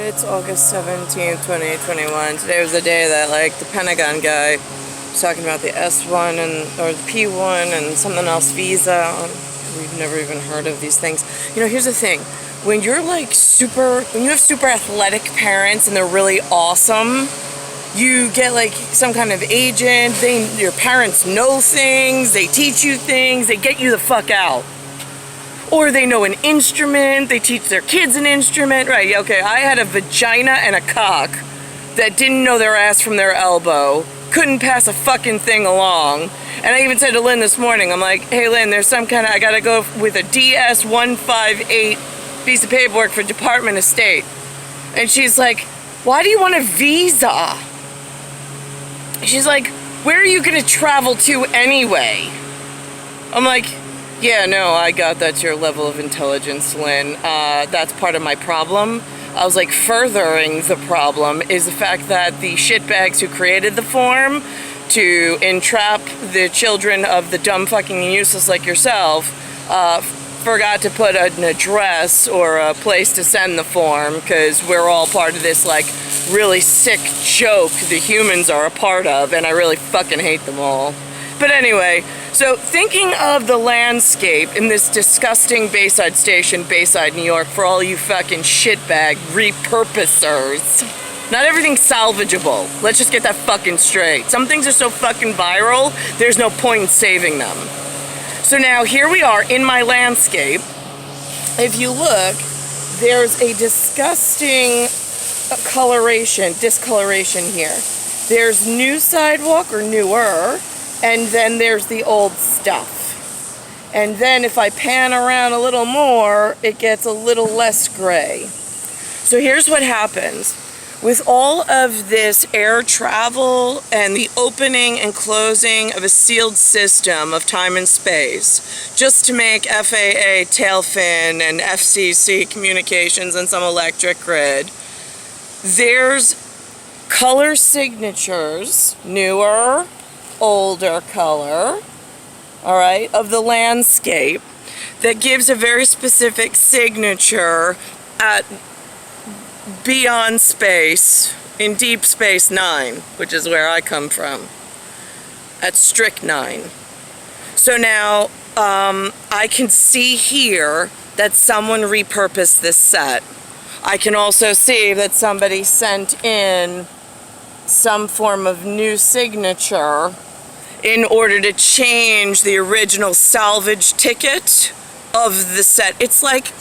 It's August 17th, 2021. Today was the day that, like, the Pentagon guy was talking about the S1 or the P1 and something else, visa. We've never even heard of these things. You know, here's the thing. When you're, like, when you have super athletic parents and they're really awesome, you get, like, some kind of agent. Your parents know things. They teach you things. They get you the fuck out. Or they know an instrument, they teach their kids an instrument. Right, okay, I had a vagina and a cock that didn't know their ass from their elbow, couldn't pass a fucking thing along. And I even said to Lynn this morning, I'm like, hey Lynn, there's some kind of, I gotta go with a DS-158 piece of paperwork for Department of State. And she's like, why do you want a visa? She's like, where are you gonna travel to anyway? I'm like, yeah, no, I got that's your level of intelligence, Lynn. That's part of my problem. I was like, furthering the problem is the fact that the shitbags who created the form to entrap the children of the dumb fucking useless like yourself forgot to put an address or a place to send the form, because we're all part of this, like, really sick joke the humans are a part of, and I really fucking hate them all. But anyway, so thinking of the landscape in this disgusting Bayside station, Bayside, New York, for all you fucking shitbag repurposers. Not everything's salvageable. Let's just get that fucking straight. Some things are so fucking viral, there's no point in saving them. So now here we are in my landscape. If you look, there's a disgusting discoloration here. There's new sidewalk, or newer, and then there's the old stuff. And then if I pan around a little more, it gets a little less gray. So here's what happens. With all of this air travel and the opening and closing of a sealed system of time and space, just to make FAA tailfin and FCC communications and some electric grid, there's color signatures, newer, older color, all right, of the landscape that gives a very specific signature at beyond space, in Deep Space Nine, which is where I come from, at Strychnine. So now I can see here that someone repurposed this set. I can also see that somebody sent in some form of new signature in order to change the original salvage ticket of the set. It's like,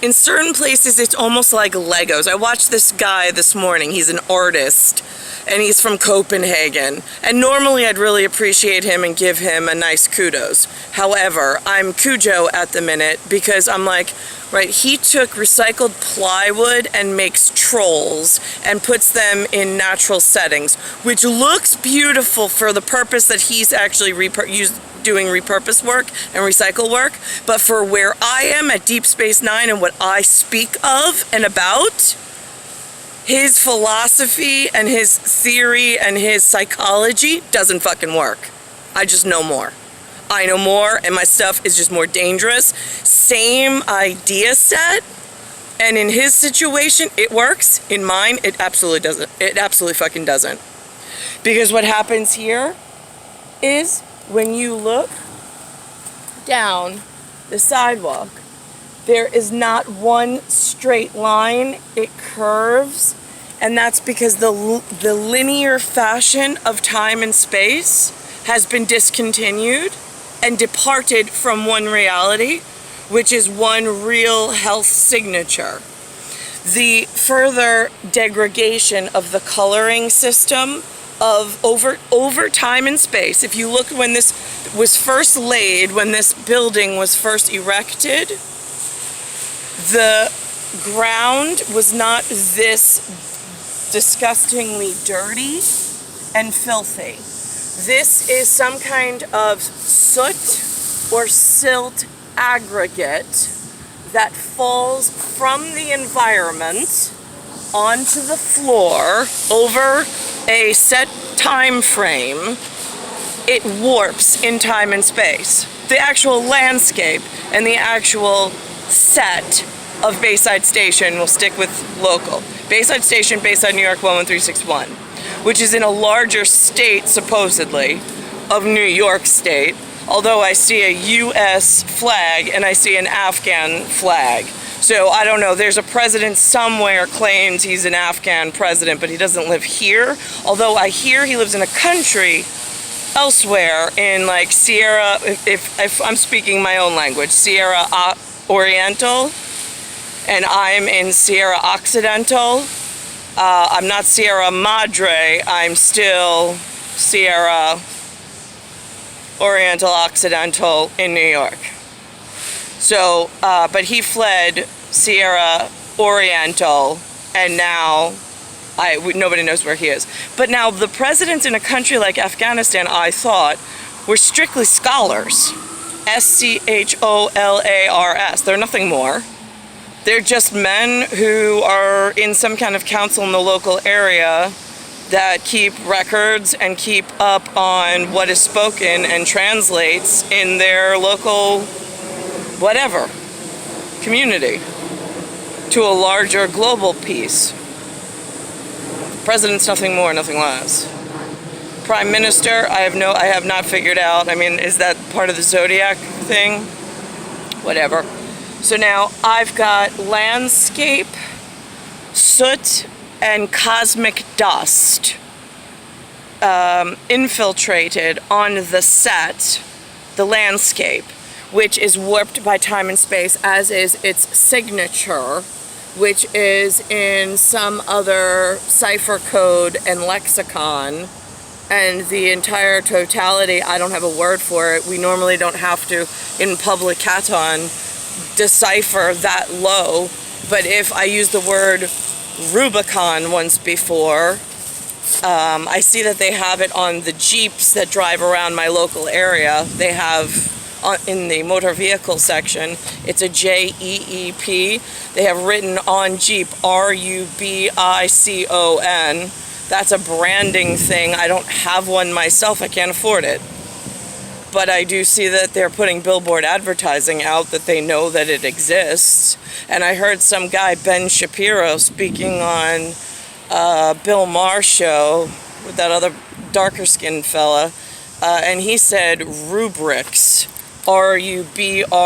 in certain places, it's almost like Legos. I watched this guy this morning. He's an artist, and he's from Copenhagen. And normally I'd really appreciate him and give him a nice kudos. However, I'm Cujo at the minute because I'm like, right, he took recycled plywood and makes trolls and puts them in natural settings, which looks beautiful for the purpose that he's actually doing repurpose work and recycle work. But for where I am at Deep Space Nine and what I speak of and about, his philosophy and his theory and his psychology doesn't fucking work. I just know more. I know more, and my stuff is just more dangerous. Same idea set, and in his situation, it works. In mine, it absolutely doesn't. It absolutely fucking doesn't. Because what happens here is when you look down the sidewalk, there is not one straight line. It curves, and that's because the linear fashion of time and space has been discontinued and departed from one reality, which is one real health signature. The further degradation of the coloring system of over time and space. If you look when this was first laid, when this building was first erected, the ground was not this disgustingly dirty and filthy. This is some kind of soot or silt aggregate that falls from the environment onto the floor over a set time frame. It warps in time and space. The actual landscape and the actual set of Bayside Station, we'll stick with local, Bayside Station, Bayside, New York 11361, which is in a larger state, supposedly, of New York State, although I see a U.S. flag and I see an Afghan flag. So I don't know, there's a president somewhere claims he's an Afghan president, but he doesn't live here. Although I hear he lives in a country elsewhere in like Sierra, if I'm speaking my own language, Sierra Oriental, and I'm in Sierra Occidental. I'm not Sierra Madre, I'm still Sierra Oriental Occidental in New York. So, but he fled Sierra Oriental, and now nobody knows where he is. But now the presidents in a country like Afghanistan, I thought, were strictly scholars. SCHOLARS. They're nothing more. They're just men who are in some kind of council in the local area that keep records and keep up on what is spoken and translates in their local whatever community to a larger global piece. President's nothing more, nothing less. Prime Minister, I have not figured out. I mean, is that part of the zodiac thing? Whatever. So now I've got landscape, soot, and cosmic dust infiltrated on the set, the landscape, which is warped by time and space, as is its signature, which is in some other cipher code and lexicon. And the entire totality, I don't have a word for it. We normally don't have to, in publicaton, decipher that low. But if I use the word Rubicon once before, I see that they have it on the Jeeps that drive around my local area. They have in the motor vehicle section, it's a JEEP. They have written on Jeep RUBICON. That's a branding thing. I don't have one myself. I can't afford it. But I do see that they're putting billboard advertising out that they know that it exists. And I heard some guy, Ben Shapiro, speaking on Bill Maher's show with that other darker skinned fella. And he said rubrics, RUBRIX.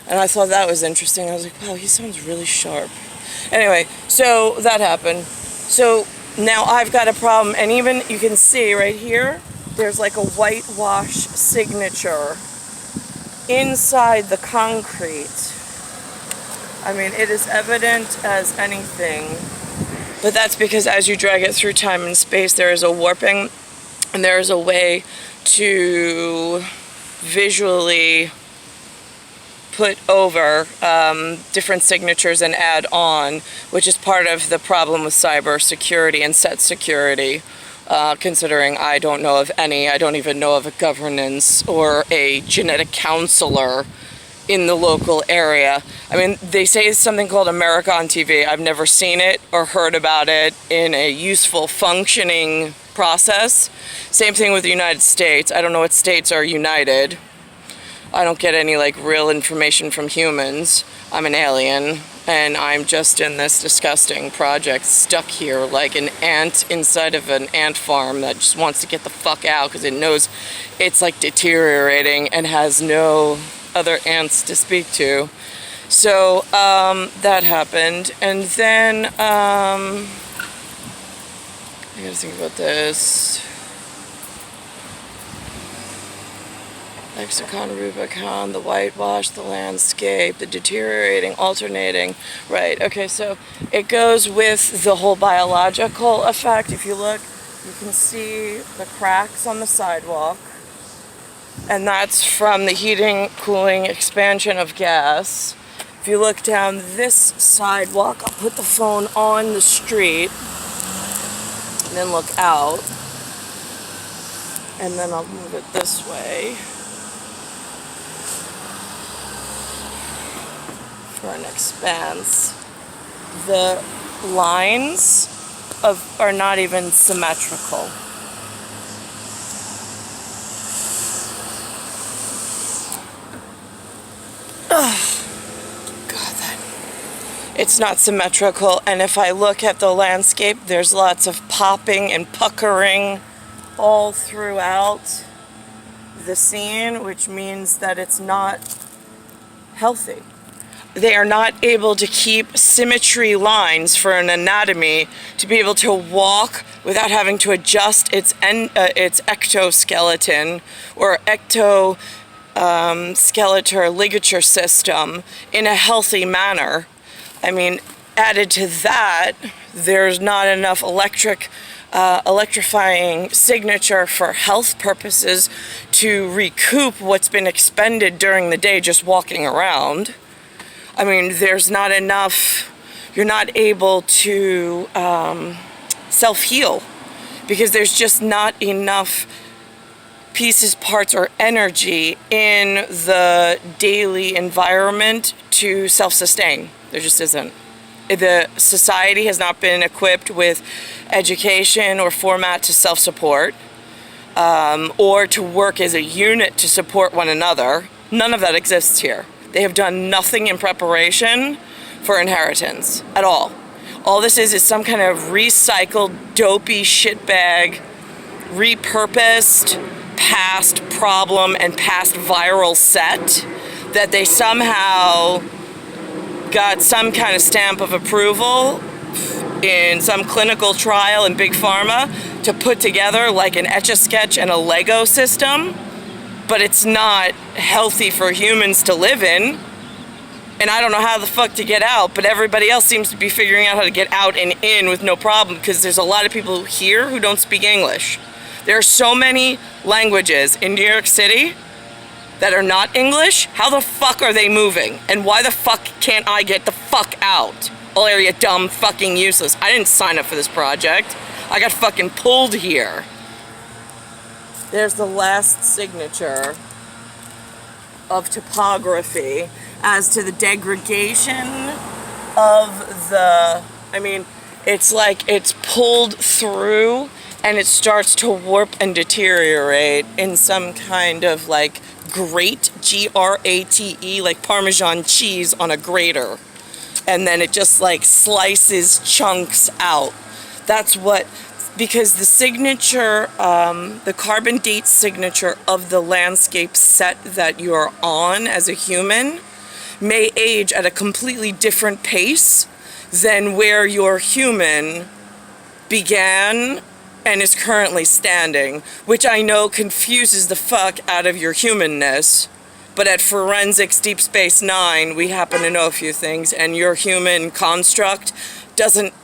And I thought that was interesting. I was like, wow, he sounds really sharp. Anyway, so that happened. So now I've got a problem, and even you can see right here, there's like a whitewash signature inside the concrete. I mean, it is evident as anything. But that's because as you drag it through time and space, there is a warping, and there is a way to visually put over different signatures and add on, which is part of the problem with cyber security and set security, considering I don't know of any. I don't even know of a governance or a genetic counselor in the local area. I mean, they say it's something called America on TV. I've never seen it or heard about it in a useful, functioning process. Same thing with the United States. I don't know what states are united. I don't get any like real information from humans. I'm an alien, and I'm just in this disgusting project stuck here like an ant inside of an ant farm that just wants to get the fuck out because it knows it's like deteriorating and has no other ants to speak to. So that happened, and then I gotta think about this. Lexicon, Rubicon, the whitewash, the landscape, the deteriorating, alternating. Right, okay, so it goes with the whole biological effect. If you look, you can see the cracks on the sidewalk. And that's from the heating, cooling, expansion of gas. If you look down this sidewalk, I'll put the phone on the street and then look out. And then I'll move it this way for an expanse. The lines are not even symmetrical. it's not symmetrical. And if I look at the landscape, there's lots of popping and puckering all throughout the scene, which means that it's not healthy. They are not able to keep symmetry lines for an anatomy to be able to walk without having to adjust its ectoskeleton or ectoskeletal ligature system in a healthy manner. I mean, added to that, there's not enough electrifying signature for health purposes to recoup what's been expended during the day just walking around. I mean, there's not enough, you're not able to self-heal because there's just not enough pieces, parts, or energy in the daily environment to self-sustain. There just isn't. The society has not been equipped with education or format to self-support or to work as a unit to support one another. None of that exists here. They have done nothing in preparation for inheritance at all. All this is some kind of recycled, dopey shitbag, repurposed past problem and past viral set that they somehow got some kind of stamp of approval in some clinical trial in Big Pharma to put together like an Etch-a-Sketch and a Lego system. But it's not healthy for humans to live in. And I don't know how the fuck to get out, but everybody else seems to be figuring out how to get out and in with no problem because there's a lot of people here who don't speak English. There are so many languages in New York City that are not English. How the fuck are they moving? And why the fuck can't I get the fuck out? All area dumb, fucking useless. I didn't sign up for this project. I got fucking pulled here. There's the last signature of topography as to the degradation of the, I mean, it's like it's pulled through and it starts to warp and deteriorate in some kind of like grate, G-R-A-T-E, like Parmesan cheese on a grater. And then it just like slices chunks out. That's what, because the signature, the carbon date signature of the landscape set that you're on as a human may age at a completely different pace than where your human began and is currently standing, which I know confuses the fuck out of your humanness. But at Forensics Deep Space Nine, we happen to know a few things, and your human construct doesn't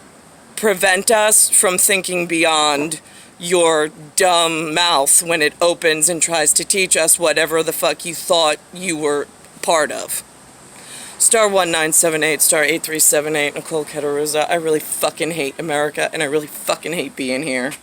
prevent us from thinking beyond your dumb mouth when it opens and tries to teach us whatever the fuck you thought you were part of. Star 1978, star 8378, Nicole Cateruza. I really fucking hate America, and I really fucking hate being here.